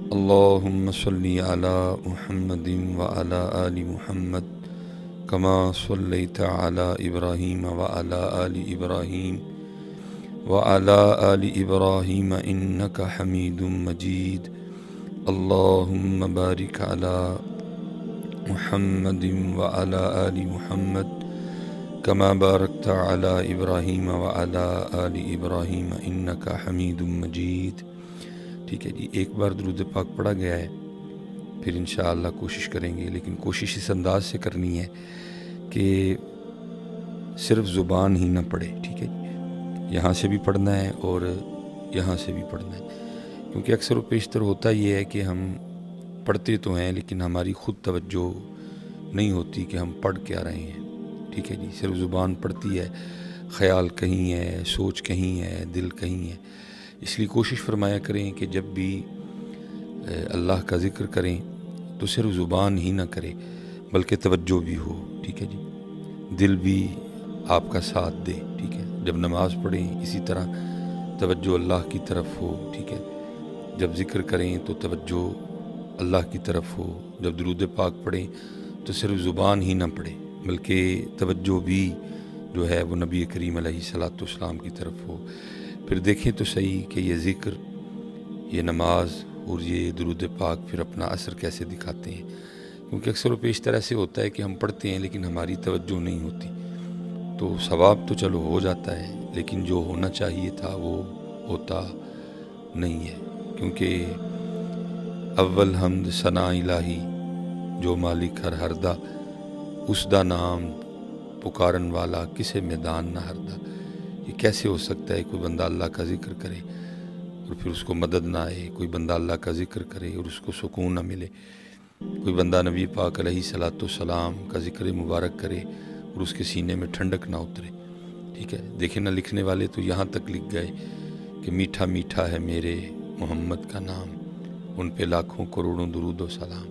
اللهم صل على محمد وعلى آل محمد كما صليت على إبراهيم وعلى آل إبراهيم وعلى آل إبراهيم إنك حميد مجيد. اللهم بارك على محمد وعلى آل محمد كما باركت على إبراهيم وعلى آل إبراهيم إنك حميد مجيد. ٹھیک ہے جی، ایک بار درود پاک پڑھا گیا ہے، پھر انشاءاللہ کوشش کریں گے، لیکن کوشش اس انداز سے کرنی ہے کہ صرف زبان ہی نہ پڑھے. ٹھیک ہے جی، یہاں سے بھی پڑھنا ہے اور یہاں سے بھی پڑھنا ہے، کیونکہ اکثر و بیشتر ہوتا یہ ہے کہ ہم پڑھتے تو ہیں لیکن ہماری خود توجہ نہیں ہوتی کہ ہم پڑھ کیا رہے ہیں. ٹھیک ہے جی، صرف زبان پڑھتی ہے، خیال کہیں ہے، سوچ کہیں ہے، دل کہیں ہے. اس لیے کوشش فرمایا کریں کہ جب بھی اللہ کا ذکر کریں تو صرف زبان ہی نہ کرے بلکہ توجہ بھی ہو. ٹھیک ہے جی، دل بھی آپ کا ساتھ دے. ٹھیک ہے، جب نماز پڑھیں اسی طرح توجہ اللہ کی طرف ہو. ٹھیک ہے، جب ذکر کریں تو توجہ اللہ کی طرف ہو. جب درود پاک پڑھیں تو صرف زبان ہی نہ پڑھیں بلکہ توجہ بھی جو ہے وہ نبی کریم علیہ الصلاۃ والسلام کی طرف ہو. پھر دیکھیں تو صحیح کہ یہ ذکر، یہ نماز اور یہ درود پاک پھر اپنا اثر کیسے دکھاتے ہیں. کیونکہ اکثر و بیشتر ایسے ہوتا ہے کہ ہم پڑھتے ہیں لیکن ہماری توجہ نہیں ہوتی، تو ثواب تو چلو ہو جاتا ہے لیکن جو ہونا چاہیے تھا وہ ہوتا نہیں ہے. کیونکہ اول حمد ثنا الہی جو مالک ہر ہردا، اس دا نام پکارن والا کسے میدان نہ ہردا. یہ کیسے ہو سکتا ہے کوئی بندہ اللہ کا ذکر کرے اور پھر اس کو مدد نہ آئے، کوئی بندہ اللہ کا ذکر کرے اور اس کو سکون نہ ملے، کوئی بندہ نبی پاک علیہ الصلاۃ والسلام کا ذکر مبارک کرے اور اس کے سینے میں ٹھنڈک نہ اترے. ٹھیک ہے، دیکھیں نہ لکھنے والے تو یہاں تک لکھ گئے کہ میٹھا میٹھا ہے میرے محمد کا نام، ان پہ لاکھوں کروڑوں درود و سلام.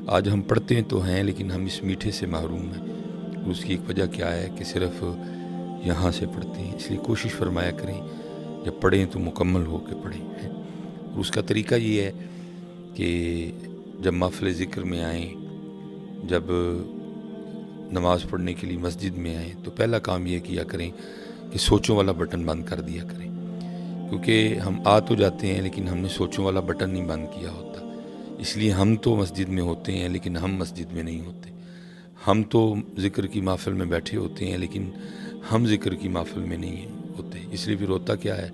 آج ہم پڑھتے ہیں تو ہیں لیکن ہم اس میٹھے سے محروم ہیں. اس کی ایک وجہ کیا ہے کہ صرف یہاں سے پڑھتے ہیں. اس لیے کوشش فرمایا کریں جب پڑھیں تو مکمل ہو کے پڑھیں. اور اس کا طریقہ یہ ہے کہ جب محفل ذکر میں آئیں، جب نماز پڑھنے کے لیے مسجد میں آئیں تو پہلا کام یہ کیا کریں کہ سوچوں والا بٹن بند کر دیا کریں. کیونکہ ہم آ تو جاتے ہیں لیکن ہم نے سوچوں والا بٹن نہیں بند کیا ہوتا. اس لیے ہم تو مسجد میں ہوتے ہیں لیکن ہم مسجد میں نہیں ہوتے. ہم تو ذکر کی محفل میں بیٹھے ہوتے ہیں لیکن ہم ذکر کی محفل میں نہیں ہوتے. اس لیے پھر ہوتا کیا ہے،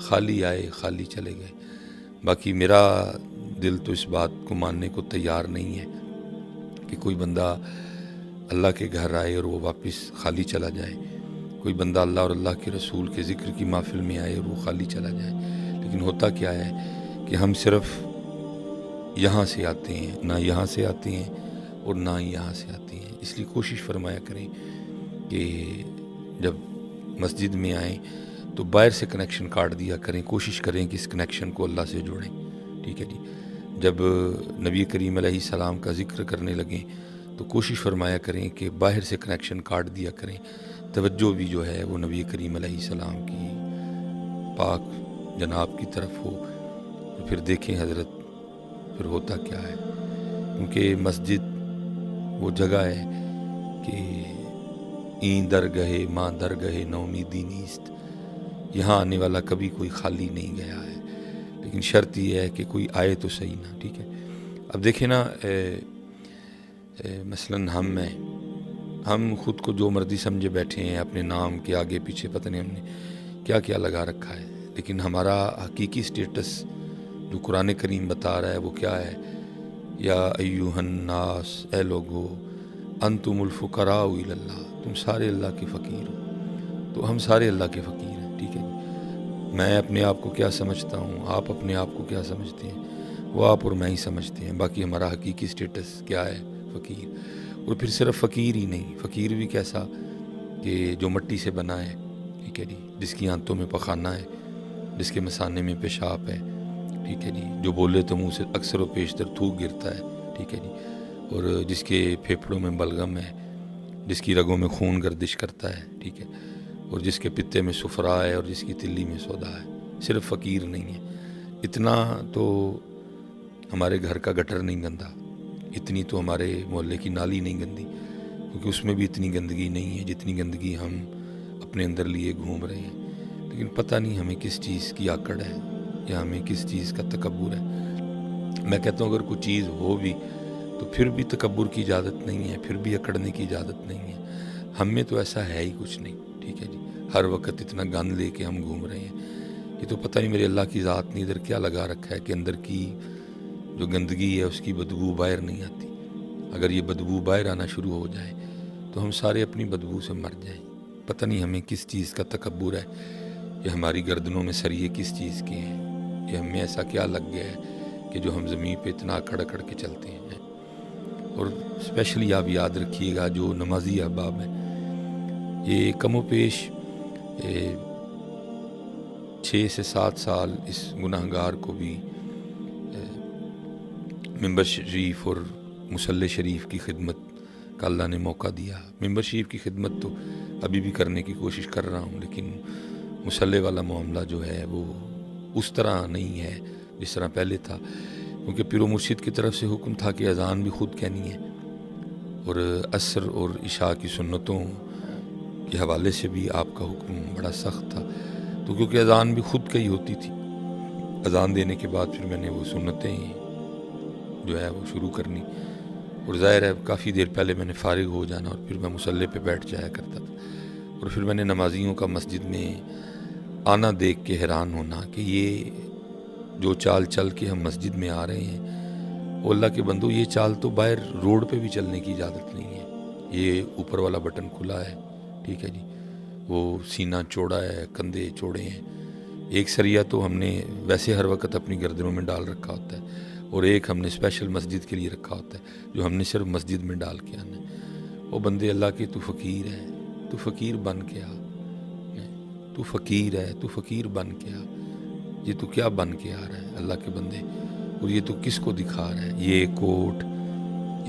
خالی آئے خالی چلے گئے. باقی میرا دل تو اس بات کو ماننے کو تیار نہیں ہے کہ کوئی بندہ اللہ کے گھر آئے اور وہ واپس خالی چلا جائے، کوئی بندہ اللہ اور اللہ کے رسول کے ذکر کی محفل میں آئے اور وہ خالی چلا جائے. لیکن ہوتا کیا ہے کہ ہم صرف یہاں سے آتے ہیں، نہ یہاں سے آتے ہیں اور نہ ہی یہاں سے آتے ہیں. اس لیے کوشش فرمایا کریں کہ جب مسجد میں آئیں تو باہر سے کنیکشن کاٹ دیا کریں. کوشش کریں کہ اس کنیکشن کو اللہ سے جوڑیں. ٹھیک ہے جی، جب نبی کریم علیہ السلام کا ذکر کرنے لگیں تو کوشش فرمایا کریں کہ باہر سے کنیکشن کاٹ دیا کریں. توجہ بھی جو ہے وہ نبی کریم علیہ السلام کی پاک جناب کی طرف ہو. پھر دیکھیں حضرت پھر ہوتا کیا ہے. کیونکہ مسجد وہ جگہ ہے کہ این درگاہ ماں درگاہ نومیدی نیست، یہاں آنے والا کبھی کوئی خالی نہیں گیا ہے. لیکن شرط یہ ہے کہ کوئی آئے تو صحیح نا. ٹھیک ہے، اب دیکھیں نا، مثلاً ہم خود کو جو مرضی سمجھے بیٹھے ہیں، اپنے نام کے آگے پیچھے پتہ نہیں ہم نے کیا کیا لگا رکھا ہے. لیکن ہمارا حقیقی سٹیٹس جو قرآن کریم بتا رہا ہے وہ کیا ہے؟ یا ایھا الناس، اے لوگو، انتم الفقراء الی اللہ، تم سارے اللہ کے فقیر ہو. تو ہم سارے اللہ کے فقیر ہیں. ٹھیک ہے جی، میں اپنے آپ کو کیا سمجھتا ہوں، آپ اپنے آپ کو کیا سمجھتے ہیں، وہ آپ اور میں ہی سمجھتے ہیں. باقی ہمارا حقیقی سٹیٹس کیا ہے؟ فقیر. اور پھر صرف فقیر ہی نہیں، فقیر بھی کیسا کہ جو مٹی سے بنا ہے. ٹھیک ہے جی، جس کی آنتوں میں پخانہ ہے، جس کے مثانے میں پیشاب ہے. ٹھیک ہے جی، جو بولے تو منہ سے اکثر و بیشتر تھوک گرتا ہے. ٹھیک ہے جی، اور جس کے پھیپھڑوں میں بلغم ہے، جس کی رگوں میں خون گردش کرتا ہے. ٹھیک ہے، اور جس کے پتے میں سفرا ہے اور جس کی تلی میں سودا ہے. صرف فقیر نہیں ہے. اتنا تو ہمارے گھر کا گٹر نہیں گندا، اتنی تو ہمارے محلے کی نالی نہیں گندی، کیونکہ اس میں بھی اتنی گندگی نہیں ہے جتنی گندگی ہم اپنے اندر لیے گھوم رہے ہیں۔ لیکن پتہ نہیں ہمیں کس چیز کی آکڑ ہے یا ہمیں کس چیز کا تکبر ہے۔ میں کہتا ہوں اگر کوئی چیز ہو بھی تو پھر بھی تکبر کی اجازت نہیں ہے، پھر بھی اکڑنے کی اجازت نہیں ہے۔ ہم میں تو ایسا ہے ہی کچھ نہیں، ٹھیک ہے جی۔ ہر وقت اتنا گند لے کے ہم گھوم رہے ہیں، یہ تو پتہ نہیں میرے اللہ کی ذات نے ادھر کیا لگا رکھا ہے کہ اندر کی جو گندگی ہے اس کی بدبو باہر نہیں آتی۔ اگر یہ بدبو باہر آنا شروع ہو جائے تو ہم سارے اپنی بدبو سے مر جائیں۔ پتہ نہیں ہمیں کس چیز کا تکبر ہے، یا ہماری گردنوں میں سریے کس چیز کے ہیں، یا ہمیں ایسا کیا لگ گیا ہے کہ جو ہم زمین پہ اتنا اکڑ اکڑ کے چلتے ہیں۔ اور اسپیشلی آپ یاد رکھیے گا جو نمازی احباب ہیں، یہ کم و بیش 6 سے 7 سال اس گناہ گار کو بھی ممبر شریف اور مصلی شریف کی خدمت کا اللہ نے موقع دیا۔ ممبر شریف کی خدمت تو ابھی بھی کرنے کی کوشش کر رہا ہوں، لیکن مصلی والا معاملہ جو ہے وہ اس طرح نہیں ہے جس طرح پہلے تھا، کیونکہ پیر و مرشد کی طرف سے حکم تھا کہ اذان بھی خود کہنی ہے، اور عصر اور عشاء کی سنتوں کے حوالے سے بھی آپ کا حکم بڑا سخت تھا۔ تو کیونکہ اذان بھی خود کہی ہوتی تھی، اذان دینے کے بعد پھر میں نے وہ سنتیں جو ہے وہ شروع کرنی، اور ظاہر ہے کافی دیر پہلے میں نے فارغ ہو جانا اور پھر میں مصلی پہ بیٹھ جایا کرتا تھا، اور پھر میں نے نمازیوں کا مسجد میں آنا دیکھ کے حیران ہونا کہ یہ جو چال چل کے ہم مسجد میں آ رہے ہیں، وہ اللہ کے بندو یہ چال تو باہر روڈ پہ بھی چلنے کی اجازت نہیں ہے۔ یہ اوپر والا بٹن کھلا ہے، ٹھیک ہے جی، وہ سینہ چوڑا ہے، کندھے چوڑے ہیں۔ ایک سریا تو ہم نے ویسے ہر وقت اپنی گردنوں میں ڈال رکھا ہوتا ہے، اور ایک ہم نے اسپیشل مسجد کے لیے رکھا ہوتا ہے جو ہم نے صرف مسجد میں ڈال کے آنا ہے۔ وہ بندے اللہ کے تو فقیر ہے، تو فقیر بن کے آ، تو فقیر ہے، تو فقیر بن کے آ۔ یہ تو کیا بن کے آ رہا ہے اللہ کے بندے، اور یہ تو کس کو دکھا رہا ہے؟ یہ کوٹ،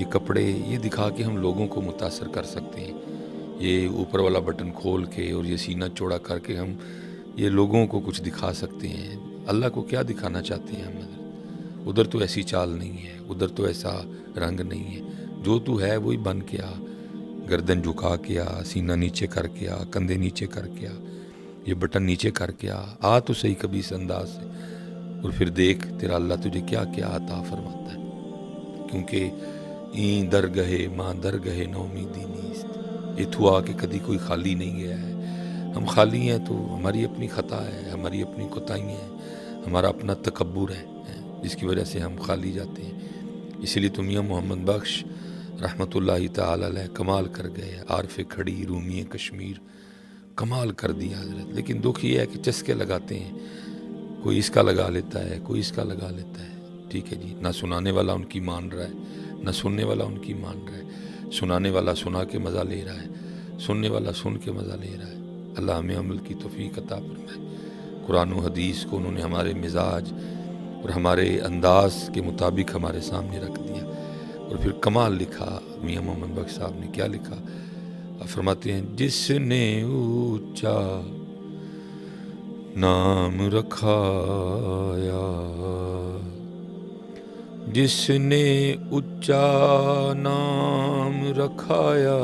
یہ کپڑے، یہ دکھا کے ہم لوگوں کو متاثر کر سکتے ہیں۔ یہ اوپر والا بٹن کھول کے اور یہ سینہ چوڑا کر کے ہم یہ لوگوں کو کچھ دکھا سکتے ہیں۔ اللہ کو کیا دکھانا چاہتے ہیں ہم؟ ادھر تو ایسی چال نہیں ہے، ادھر تو ایسا رنگ نہیں ہے، جو تو ہے وہی بن کے آ، گردن جھکا کے آ، سینہ نیچے کر کے آ، کندھے نیچے کر کے آ، یہ بٹن نیچے کر کے آ تو صحیح کبھی اس انداز سے، اور پھر دیکھ تیرا اللہ تجھے کیا کیا عطا فرماتا ہے۔ کیونکہ این درگہے ماں درگہے نومیدی نیست، یہ تو آ کے کدی کوئی خالی نہیں گیا ہے۔ ہم خالی ہیں تو ہماری اپنی خطا ہے، ہماری اپنی کوتاہیاں ہیں، ہمارا اپنا تکبر ہے جس کی وجہ سے ہم خالی جاتے ہیں۔ اسی لیے تو میاں محمد بخش رحمۃ اللہ تعالی علیہ کمال کر گئے، عارف کھڑی رومی کشمیر، کمال کر دیا حضرت۔ لیکن دکھ یہ ہے کہ چسکے لگاتے ہیں، کوئی اس کا لگا لیتا ہے، کوئی اس کا لگا لیتا ہے، ٹھیک ہے جی۔ نہ سنانے والا ان کی مان رہا ہے، نہ سننے والا ان کی مان رہا ہے۔ سنانے والا سنا کے مزہ لے رہا ہے، سننے والا سن کے مزہ لے رہا ہے۔ اللہ ہمیں عمل کی توفیق عطا فرمائے۔ قرآن و حدیث کو انہوں نے ہمارے مزاج اور ہمارے انداز کے مطابق ہمارے سامنے رکھ دیا، اور پھر کمال لکھا۔ میاں محمد بخش صاحب نے کیا لکھا؟ فرماتے ہیں جس نے اونچا نام رکھایا، جس نے اونچا نام رکھایا،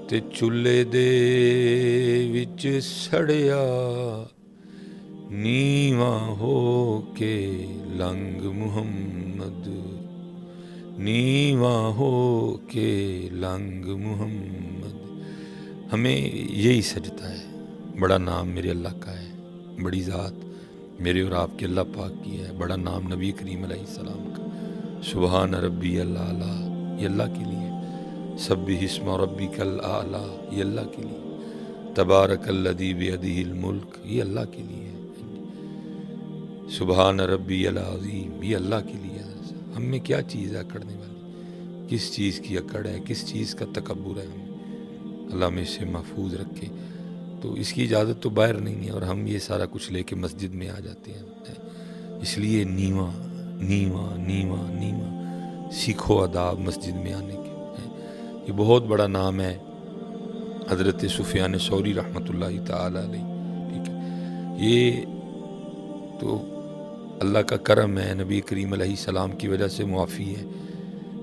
تے چولہے دے وچ سڑیا، نیواں ہو کے لنگ محمد، نیواں ہو کے لنگ محمد۔ ہمیں یہی سجدہ ہے۔ بڑا نام میرے اللہ کا ہے، بڑی ذات میرے اور آپ کے اللہ پاک کی ہے، بڑا نام نبی کریم علیہ السلام کا، سبحان ربی الاعلیٰ، یہ اللہ کے لیے۔ سبح اسم ربک الاعلیٰ، یہ اللہ کے لیے۔ تبارک الذی بیدہ الملک، یہ اللہ کے لیے۔ سبحان ربی العظیم، یہ اللہ کے لیے۔ ہم میں کیا چیز ہے اکڑنے والی؟ کس چیز کی اکڑ ہے؟ کس چیز کا تکبر ہے ہمیں؟ اللہ میں اسے محفوظ رکھے۔ تو اس کی اجازت تو باہر نہیں ہے، اور ہم یہ سارا کچھ لے کے مسجد میں آ جاتے ہیں۔ اس لیے نیواں نیواں نیواں نیواں سیکھو آداب مسجد میں آنے کے۔ یہ بہت بڑا نام ہے حضرت سفیان ثوری رحمۃ اللہ تعالی علیہ، ٹھیک ہے۔ یہ تو اللہ کا کرم ہے، نبی کریم علیہ السلام کی وجہ سے معافی ہے،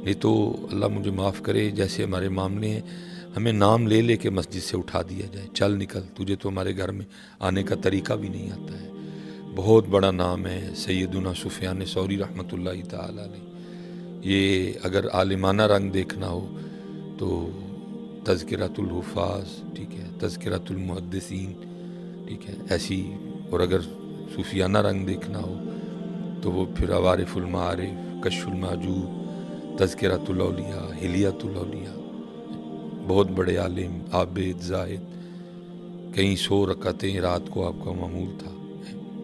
نہیں تو اللہ مجھے معاف کرے جیسے ہمارے معاملے ہیں، ہمیں نام لے لے کے مسجد سے اٹھا دیا جائے، چل نکل، تجھے تو ہمارے گھر میں آنے کا طریقہ بھی نہیں آتا ہے۔ بہت بڑا نام ہے سیدنا سفیان ثوری رحمۃ اللہ تعالی علیہ۔ یہ اگر عالمانہ رنگ دیکھنا ہو تو تذکرۃ الحفاظ، ٹھیک ہے، تذکرۃ المحدثین، ٹھیک ہے، ایسی، اور اگر صوفیانہ رنگ دیکھنا ہو تو وہ پھر عوارف المعارف، کشف المحجوب، تذکرۃ الاولیاء، حلیۃ الاولیاء۔ بہت بڑے عالم، عابد، زاہد، کئی 100 رکعتیں رات کو آپ کا معمول تھا،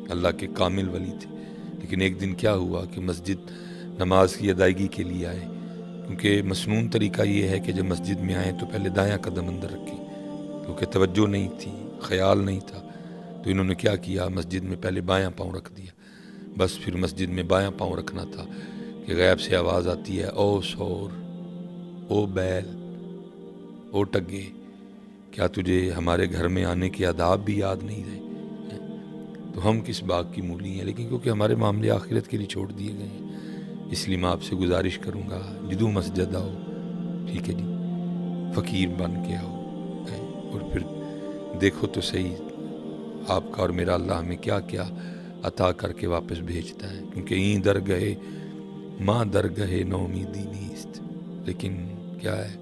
اللہ کے کامل ولی تھے۔ لیکن ایک دن کیا ہوا کہ مسجد نماز کی ادائیگی کے لیے آئے، کیونکہ مسنون طریقہ یہ ہے کہ جب مسجد میں آئیں تو پہلے دایاں قدم اندر رکھیں، کیونکہ توجہ نہیں تھی، خیال نہیں تھا، تو انہوں نے کیا کیا، مسجد میں پہلے بایاں پاؤں رکھ دیا۔ بس پھر مسجد میں بایاں پاؤں رکھنا تھا کہ غیب سے آواز آتی ہے، او سور، او بیل، او ٹگے، کیا تجھے ہمارے گھر میں آنے کے آداب بھی یاد نہیں رہے؟ تو ہم کس باغ کی مولی ہیں، لیکن کیونکہ ہمارے معاملے آخرت کے لیے چھوڑ دیے گئے ہیں، اس لیے میں آپ سے گزارش کروں گا، جدو مسجد آؤ، ٹھیک ہے جی، فقیر بن کے آؤ، اور پھر دیکھو تو صحیح آپ کا اور میرا اللہ ہمیں کیا کیا عطا کر کے واپس بھیجتا ہے، کیونکہ این در گئے ماں در گئے نومیدی نیست۔ لیکن کیا ہے،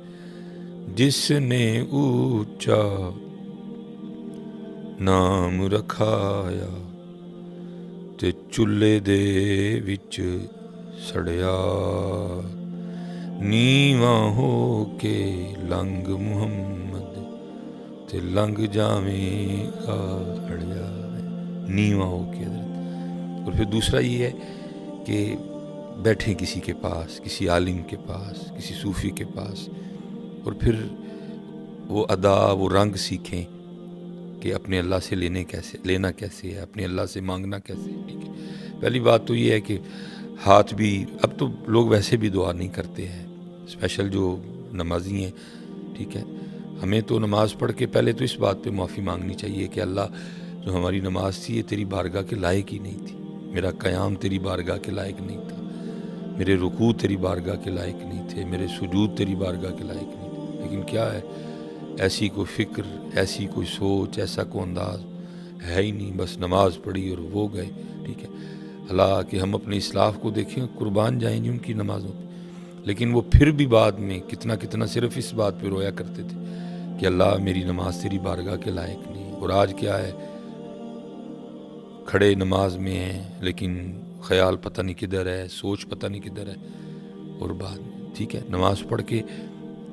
جس نے اونچا نام رکھایا تے چولہے دے وچ سڑیا، نیواں ہو کے لنگ محمد تے لنگ جاویں گا اڑیا، نیواں ہو کے حضرت۔ اور پھر دوسرا یہ ہے کہ بیٹھیں کسی کے پاس، کسی عالم کے پاس، کسی صوفی کے پاس، اور پھر وہ ادا، وہ رنگ سیکھیں کہ اپنے اللہ سے لینا کیسے ہے، اپنے اللہ سے مانگنا کیسے ہے، ٹھیک ہے۔ پہلی بات تو یہ ہے کہ ہاتھ بھی، اب تو لوگ ویسے بھی دعا نہیں کرتے ہیں، اسپیشل جو نمازی ہیں، ٹھیک ہے، ہمیں تو نماز پڑھ کے پہلے تو اس بات پہ معافی مانگنی چاہیے کہ اللہ، جو ہماری نماز تھی یہ تیری بارگاہ کے لائق ہی نہیں تھی، میرا قیام تیری بارگاہ کے لائق نہیں تھا، میرے رکوع تیری بارگاہ کے لائق نہیں تھے، میرے سجود تیری بارگاہ کے لائق نہیں تھے۔ لیکن کیا ہے، ایسی کوئی فکر، ایسی کوئی سوچ، ایسا کوئی انداز ہے ہی نہیں، بس نماز پڑھی اور وہ گئے، ٹھیک ہے۔ اللہ کہ ہم اپنے اسلاف کو دیکھیں، قربان جائیں گے ان کی نمازوں پہ، لیکن وہ پھر بھی بعد میں کتنا صرف اس بات پہ رویا کرتے تھے کہ اللہ میری نماز تیری بارگاہ کے لائق نہیں۔ اور آج کیا ہے، کھڑے نماز میں ہیں لیکن خیال پتہ نہیں کدھر ہے، سوچ پتہ نہیں کدھر ہے، اور بعد میں ٹھیک ہے نماز پڑھ کے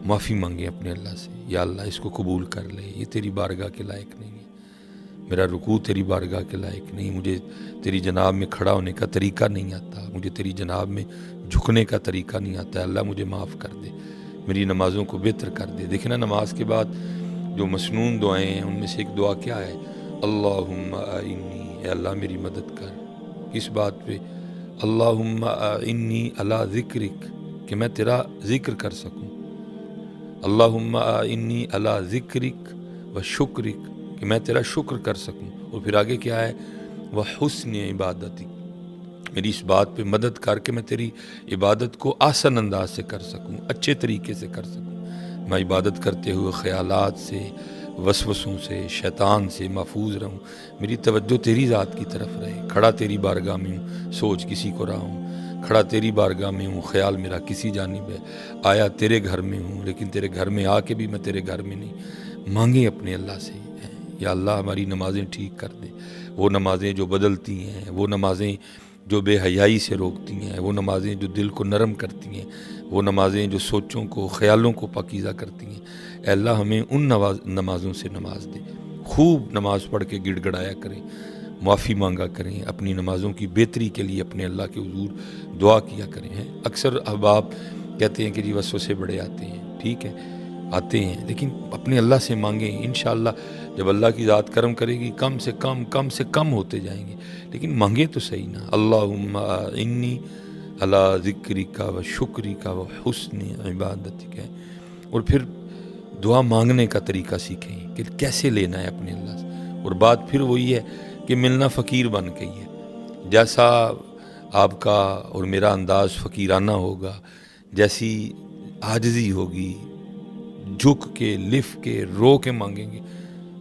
معافی مانگیں اپنے اللہ سے، یا اللہ اس کو قبول کر لے، یہ تیری بارگاہ کے لائق نہیں ہے، میرا رکوع تیری بارگاہ کے لائق نہیں، مجھے تیری جناب میں کھڑا ہونے کا طریقہ نہیں آتا، مجھے تیری جناب میں جھکنے کا طریقہ نہیں آتا ہے، اللہ مجھے معاف کر دے، میری نمازوں کو بہتر کر دے۔ دیکھیں نا، نماز کے بعد جو مسنون دعائیں ہیں ان میں سے ایک دعا کیا ہے، اللہم اعنی، اے اللہ میری مدد کر، کس بات پہ، اللہم اعنی علی ذکرک، کہ میں تیرا ذکر کر سکوں، اللہم اعنی علی ذکرک و شکرک، کہ میں تیرا شکر کر سکوں، اور پھر آگے کیا ہے، وحسن عبادتک، میری اس بات پہ مدد کر کے میں تیری عبادت کو آسان انداز سے کر سکوں، اچھے طریقے سے کر سکوں، میں عبادت کرتے ہوئے خیالات سے، وسوسوں سے، شیطان سے محفوظ رہوں، میری توجہ تیری ذات کی طرف رہے، کھڑا تیری بارگاہ میں ہوں، سوچ کسی کو رہا ہوں، کھڑا تیری بارگاہ میں ہوں، خیال میرا کسی جانب ہے، آیا تیرے گھر میں ہوں لیکن تیرے گھر میں آ کے بھی میں تیرے گھر میں نہیں۔ مانگیں اپنے اللہ سے، یا اللہ ہماری نمازیں ٹھیک کر دے، وہ نمازیں جو بدلتی ہیں، وہ نمازیں جو بے حیائی سے روکتی ہیں، وہ نمازیں جو دل کو نرم کرتی ہیں، وہ نمازیں جو سوچوں کو، خیالوں کو پاکیزہ کرتی ہیں، اے اللہ ہمیں ان نمازوں سے نماز دے۔ خوب نماز پڑھ کے گڑ گڑایا کریں، معافی مانگا کریں، اپنی نمازوں کی بہتری کے لیے اپنے اللہ کے حضور دعا کیا کریں۔ اکثر احباب کہتے ہیں کہ جی وسوسے بڑے آتے ہیں، ٹھیک ہے آتے ہیں، لیکن اپنے اللہ سے مانگیں، انشاءاللہ جب اللہ کی ذات کرم کرے گی کم سے کم ہوتے جائیں گے، لیکن مانگیں تو صحیح نا، اللہم انی علی ذکرک و شکرک و حسن عبادتک، اور پھر دعا مانگنے کا طریقہ سیکھیں کہ کیسے لینا ہے اپنے اللہ سے، اور بات پھر وہی ہے کہ ملنا فقیر بن کے ہی ہے، جیسا آپ کا اور میرا انداز فقیرانہ ہوگا، جیسی عاجزی ہوگی، جھک کے، لف کے، رو کے مانگیں گے،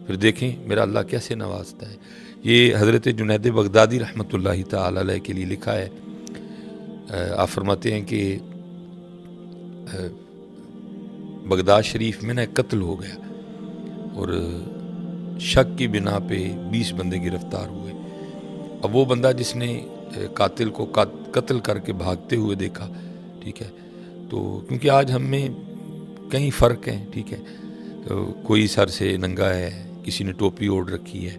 پھر دیکھیں میرا اللہ کیسے نوازتا ہے۔ یہ حضرت جنید بغدادی رحمۃ اللہ تعالی علیہ کے لیے لکھا ہے۔ آپ فرماتے ہیں کہ بغداد شریف میں نا ایک قتل ہو گیا اور شک کی بنا پہ 20 بندے گرفتار ہوئے۔ اب وہ بندہ جس نے قاتل کو قتل کر کے بھاگتے ہوئے دیکھا، ٹھیک ہے، تو کیونکہ آج ہم میں کئی فرق ہیں، ٹھیک ہے، تو کوئی سر سے ننگا ہے، کسی نے ٹوپی اوڑھ رکھی ہے،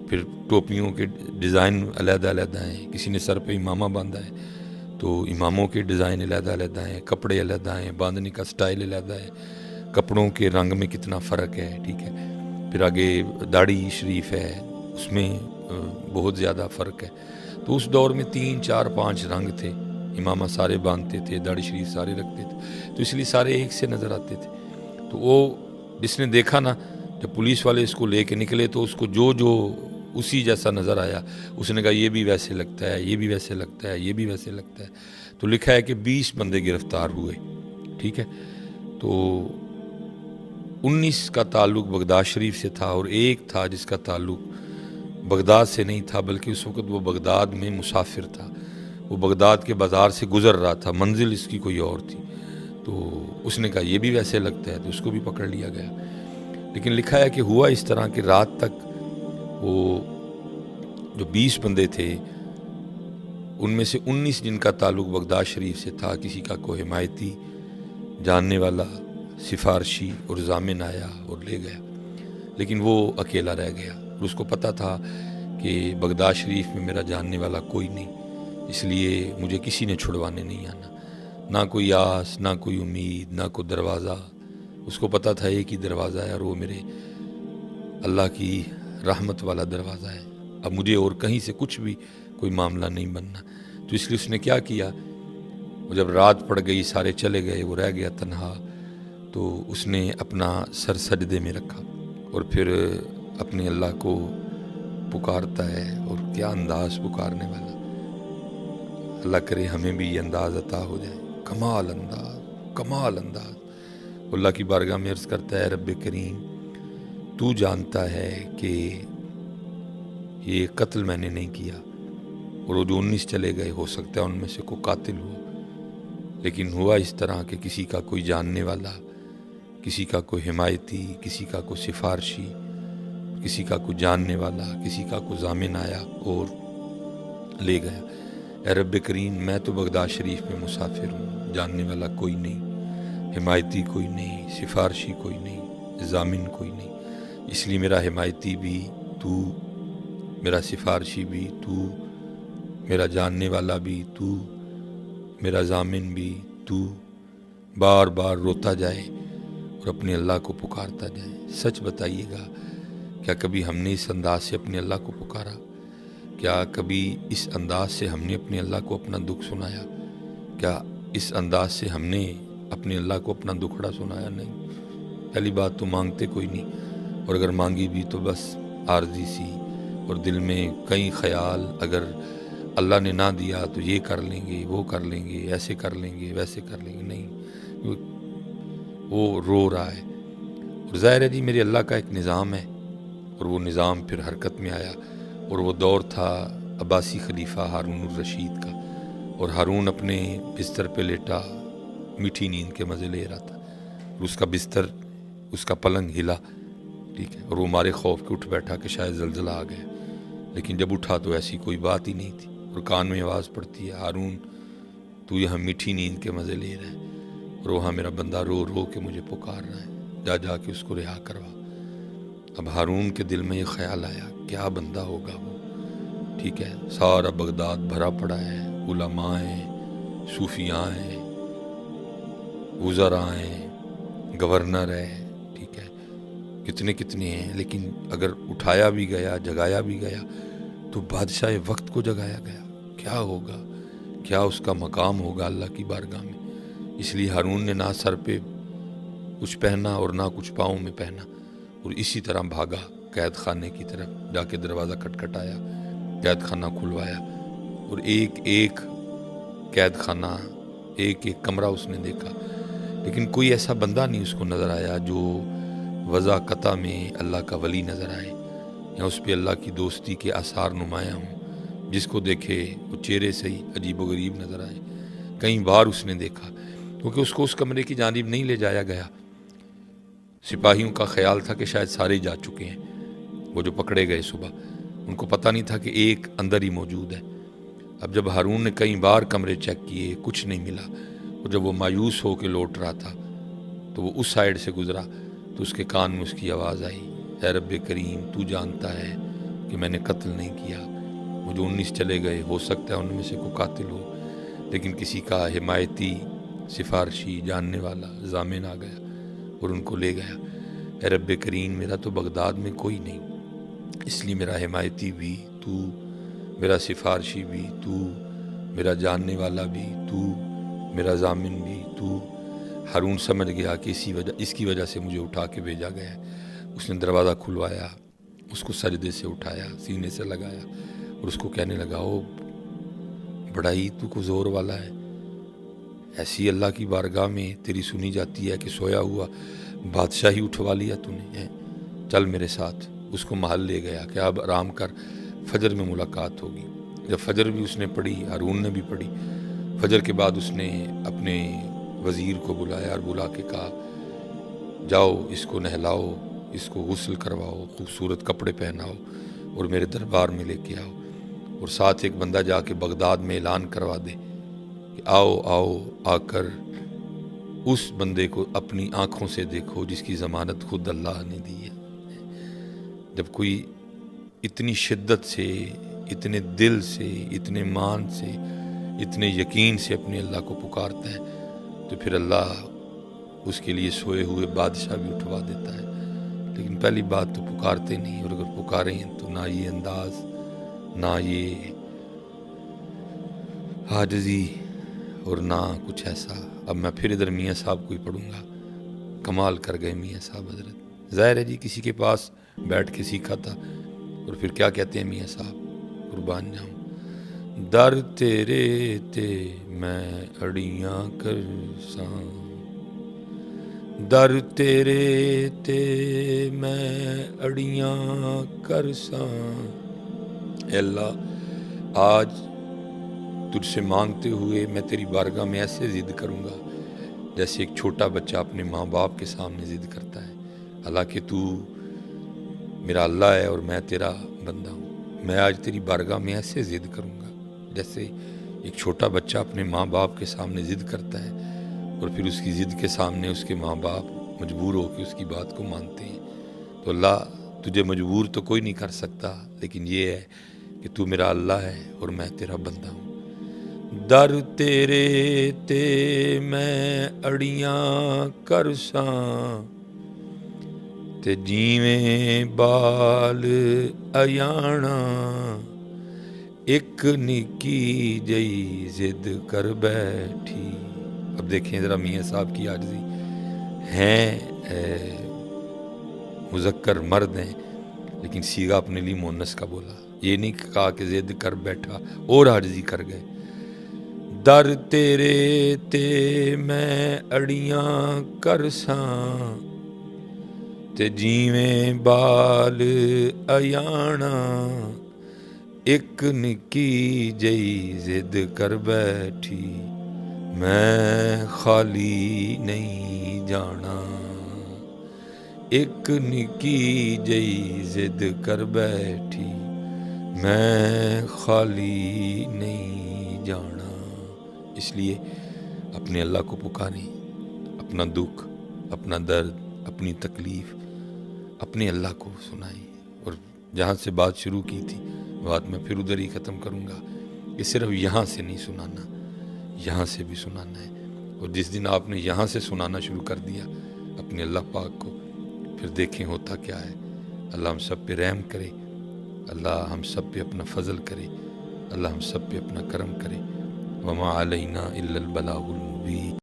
پھر ٹوپیوں کے ڈیزائن علیحدہ علیحدہ ہیں، کسی نے سر پہ امامہ باندھا ہے تو اماموں کے ڈیزائن علیحدہ علیحدہ ہیں، کپڑے علیحدہ ہیں، باندھنے کا سٹائل علیحدہ ہے، کپڑوں کے رنگ میں کتنا فرق ہے، ٹھیک ہے، پھر آگے داڑھی شریف ہے، اس میں بہت زیادہ فرق ہے۔ تو اس دور میں 3 4 5 رنگ تھے، امامہ سارے باندھتے تھے، داڑھی شریف سارے رکھتے تھے، تو اس لیے سارے ایک سے نظر آتے تھے۔ تو وہ جس نے دیکھا نا، جب پولیس والے اس کو لے کے نکلے تو اس کو جو اسی جیسا نظر آیا، اس نے کہا یہ بھی ویسے لگتا ہے، یہ بھی ویسے لگتا ہے، یہ بھی ویسے لگتا ہے۔ تو لکھا ہے کہ 20 بندے گرفتار ہوئے، ٹھیک ہے، تو 19 کا تعلق بغداد شریف سے تھا اور ایک تھا جس کا تعلق بغداد سے نہیں تھا، بلکہ اس وقت وہ بغداد میں مسافر تھا، وہ بغداد کے بازار سے گزر رہا تھا، منزل اس کی کوئی اور تھی، تو اس نے کہا یہ بھی ویسے لگتا ہے، تو اس کو بھی پکڑ لیا گیا۔ لیکن لکھا ہے کہ ہوا اس طرح کہ رات تک وہ جو 20 بندے تھے ان میں سے 19 جن کا تعلق بغداد شریف سے تھا، کسی کا کوئی حمایتی، جاننے والا، سفارشی اور ضامن آیا اور لے گیا، لیکن وہ اکیلا رہ گیا، اور اس کو پتہ تھا کہ بغداد شریف میں میرا جاننے والا کوئی نہیں، اس لیے مجھے کسی نے چھڑوانے نہیں آنا، نہ کوئی آس، نہ کوئی امید، نہ کوئی دروازہ، اس کو پتہ تھا ایک ہی دروازہ ہے اور وہ میرے اللہ کی رحمت والا دروازہ ہے، اب مجھے اور کہیں سے کچھ بھی کوئی معاملہ نہیں بننا۔ تو اس لیے اس نے کیا کیا، وہ جب رات پڑ گئی، سارے چلے گئے، وہ رہ گیا تنہا، تو اس نے اپنا سر سجدے میں رکھا اور پھر اپنے اللہ کو پکارتا ہے، اور کیا انداز پکارنے والا، اللہ کرے ہمیں بھی یہ انداز عطا ہو جائے، کمال انداز، کمال انداز۔ اللہ کی بارگاہ میں عرض کرتا ہے رب کریم تو جانتا ہے کہ یہ قتل میں نے نہیں کیا، اور وہ جو 19 چلے گئے ہو سکتا ہے ان میں سے کوئی قاتل ہو، لیکن ہوا اس طرح کہ کسی کا کوئی جاننے والا، کسی کا کوئی حمایتی، کسی کا کوئی سفارشی، کسی کا کوئی جاننے والا، کسی کا کوئی ضامن آیا اور لے گیا۔ اے رب کریم میں تو بغداد شریف میں مسافر ہوں، جاننے والا کوئی نہیں، حمایتی کوئی نہیں، سفارشی کوئی نہیں، ضامن کوئی نہیں، اس لیے میرا حمایتی بھی تو، میرا سفارشی بھی تو، میرا جاننے والا بھی تو، میرا ضامن بھی تو، بار بار روتا جائے اور اپنے اللہ کو پکارتا جائے۔ سچ بتائیے گا، کیا کبھی ہم نے اس انداز سے اپنے اللہ کو پکارا؟ کیا کبھی اس انداز سے ہم نے اپنے اللہ کو اپنا دکھ سنایا؟ کیا اس انداز سے ہم نے اپنے اللہ کو اپنا دکھڑا سنایا؟ نہیں۔ پہلی بات تو مانگتے کوئی نہیں، اور اگر مانگی بھی تو بس عارضی سی، اور دل میں کئی خیال، اگر اللہ نے نہ دیا تو یہ کر لیں گے، وہ کر لیں گے، ایسے کر لیں گے، ویسے کر لیں گے، نہیں، وہ رو رہا ہے۔ اور ظاہر ہے جی میرے اللہ کا ایک نظام ہے، اور وہ نظام پھر حرکت میں آیا، اور وہ دور تھا عباسی خلیفہ ہارون الرشید کا، اور ہارون اپنے بستر پہ لیٹا میٹھی نیند کے مزے لے رہا تھا، اور اس کا بستر، اس کا پلنگ ہلا، ٹھیک ہے، اور وہ مارے خوف کے اٹھ بیٹھا کہ شاید زلزلہ آ گیا، لیکن جب اٹھا تو ایسی کوئی بات ہی نہیں تھی، اور کان میں آواز پڑتی ہے ہارون تو یہاں میٹھی نیند کے مزے لے رہا ہے، اور وہاں میرا بندہ رو رو کے مجھے پکار رہا ہے، جا جا کے اس کو رہا کروا۔ اب ہارون کے دل میں یہ خیال آیا کیا بندہ ہوگا وہ، ٹھیک ہے، سارا بغداد بھرا پڑا ہے، علماء ہیں، صوفیاء ہیں، وزراء ہیں، گورنر ہے، ٹھیک ہے، کتنے کتنے ہیں، لیکن اگر اٹھایا بھی گیا، جگایا بھی گیا تو بادشاہ وقت کو جگایا گیا، کیا ہوگا، کیا اس کا مقام ہوگا اللہ کی بارگاہ میں۔ اس لیے ہارون نے نہ سر پہ کچھ پہنا اور نہ کچھ پاؤں میں پہنا، اور اسی طرح بھاگا قید خانے کی طرف، جا کے دروازہ کھٹکھٹایا، قید خانہ کھلوایا، اور ایک ایک قید خانہ، ایک ایک کمرہ اس نے دیکھا، لیکن کوئی ایسا بندہ نہیں اس کو نظر آیا جو وضع قطع میں اللہ کا ولی نظر آئے یا اس پہ اللہ کی دوستی کے آثار نمایاں ہوں، جس کو دیکھے وہ چہرے سے ہی عجیب و غریب نظر آئے۔ کئی بار اس نے دیکھا، کیونکہ اس کو اس کمرے کی جانب نہیں لے جایا گیا۔ سپاہیوں کا خیال تھا کہ شاید سارے جا چکے ہیں، وہ جو پکڑے گئے صبح، ان کو پتہ نہیں تھا کہ ایک اندر ہی موجود ہے۔ اب جب ہارون نے کئی بار کمرے چیک کیے، کچھ نہیں ملا، اور جب وہ مایوس ہو کے لوٹ رہا تھا تو وہ اس سائیڈ سے گزرا تو اس کے کان میں اس کی آواز آئی، اے رب کریم، تو جانتا ہے کہ میں نے قتل نہیں کیا۔ وہ جو 19 چلے گئے، ہو سکتا ہے ان میں سے کوئی قاتل ہو، لیکن کسی کا حمایتی، سفارشی، جاننے والا ضامن آ گیا اور ان کو لے گیا۔ اے رب کریم، میرا تو بغداد میں کوئی نہیں، اس لیے میرا حمایتی بھی تو، میرا سفارشی بھی تو، میرا جاننے والا بھی تو، میرا ضامن بھی تو۔ ہارون سمجھ گیا کہ اس کی وجہ سے مجھے اٹھا کے بھیجا گیا ہے۔ اس نے دروازہ کھلوایا، اس کو سجدے سے اٹھایا، سینے سے لگایا اور اس کو کہنے لگا، او بڑا ہی تو کو زور والا ہے، ایسی اللہ کی بارگاہ میں تیری سنی جاتی ہے کہ سویا ہوا بادشاہی اٹھوا لیا تو نے، چل میرے ساتھ۔ اس کو محل لے گیا کہ اب آرام کر، فجر میں ملاقات ہوگی۔ جب فجر بھی اس نے پڑھی، ہارون نے بھی پڑھی، فجر کے بعد اس نے اپنے وزیر کو بلایا اور بلا کے کہا، جاؤ اس کو نہلاؤ، اس کو غسل کرواؤ، خوبصورت کپڑے پہناؤ اور میرے دربار میں لے کے آؤ، اور ساتھ ایک بندہ جا کے بغداد میں اعلان کروا دے کہ آؤ آؤ، آ کر اس بندے کو اپنی آنکھوں سے دیکھو جس کی ضمانت خود اللہ نے دی ہے۔ جب کوئی اتنی شدت سے، اتنے دل سے، اتنے مان سے، اتنے یقین سے اپنے اللہ کو پکارتا ہے تو پھر اللہ اس کے لیے سوئے ہوئے بادشاہ بھی اٹھوا دیتا ہے۔ لیکن پہلی بات تو پکارتے نہیں، اور اگر پکاریں تو نہ یہ انداز، نہ یہ عاجزی، اور نہ کچھ ایسا۔ اب میں پھر ادھر میاں صاحب کو ہی پڑھوں گا، کمال کر گئے میاں صاحب حضرت۔ ظاہر ہے جی کسی کے پاس بیٹھ کے سیکھا تھا، اور پھر کیا کہتے ہیں میاں صاحب، قربان جاؤں، در تیرے تے میں اڑیاں کرساں، در تیرے تے میں اڑیاں کرساں۔ اے اللہ، آج تجھ سے مانگتے ہوئے میں تیری بارگاہ میں ایسے ضد کروں گا جیسے ایک چھوٹا بچہ اپنے ماں باپ کے سامنے ضد کرتا ہے، حالانکہ تو میرا اللہ ہے اور میں تیرا بندہ ہوں۔ میں آج تیری بارگاہ میں ایسے ضد کروں گا جیسے ایک چھوٹا بچہ اپنے ماں باپ کے سامنے ضد کرتا ہے، اور پھر اس کی ضد کے سامنے اس کے ماں باپ مجبور ہو کے اس کی بات کو مانتے ہیں۔ تو اللہ، تجھے مجبور تو کوئی نہیں کر سکتا، لیکن یہ ہے کہ تو میرا اللہ ہے اور میں تیرا بندہ ہوں۔ در تیرے تے میں اڑیاں کرساں، تے جیویں بال ایانا، ایک نکی جئی ضد کر بیٹھی۔ اب دیکھیں ذرا میاں صاحب کی عاجزی، ہیں مذکر مرد ہیں لیکن سیغہ اپنے لیے مونس کا بولا، یہ نہیں کہا کہ ضد کر بیٹھا اور عاجزی کر گئے۔ در تیرے تے میں اڑیاں کرساں، تے جیویں بال ایانا، ایک نکی جئی ضد کر بیٹھی، میں خالی نہیں جانا، ایک نکی جئی ضد کر بیٹھی، میں خالی نہیں جانا۔ اس لیے اپنے اللہ کو پکاریں، اپنا دکھ، اپنا درد، اپنی تکلیف اپنے اللہ کو سنائیں۔ اور جہاں سے بات شروع کی تھی، بات میں پھر ادھر ہی ختم کروں گا کہ صرف یہاں سے نہیں سنانا، یہاں سے بھی سنانا ہے۔ اور جس دن آپ نے یہاں سے سنانا شروع کر دیا اپنے اللہ پاک کو، پھر دیکھیں ہوتا کیا ہے۔ اللہ ہم سب پہ رحم کرے، اللہ ہم سب پہ اپنا فضل کرے، اللہ ہم سب پہ اپنا کرم کرے۔ وما علینا الا البلاغ المبین۔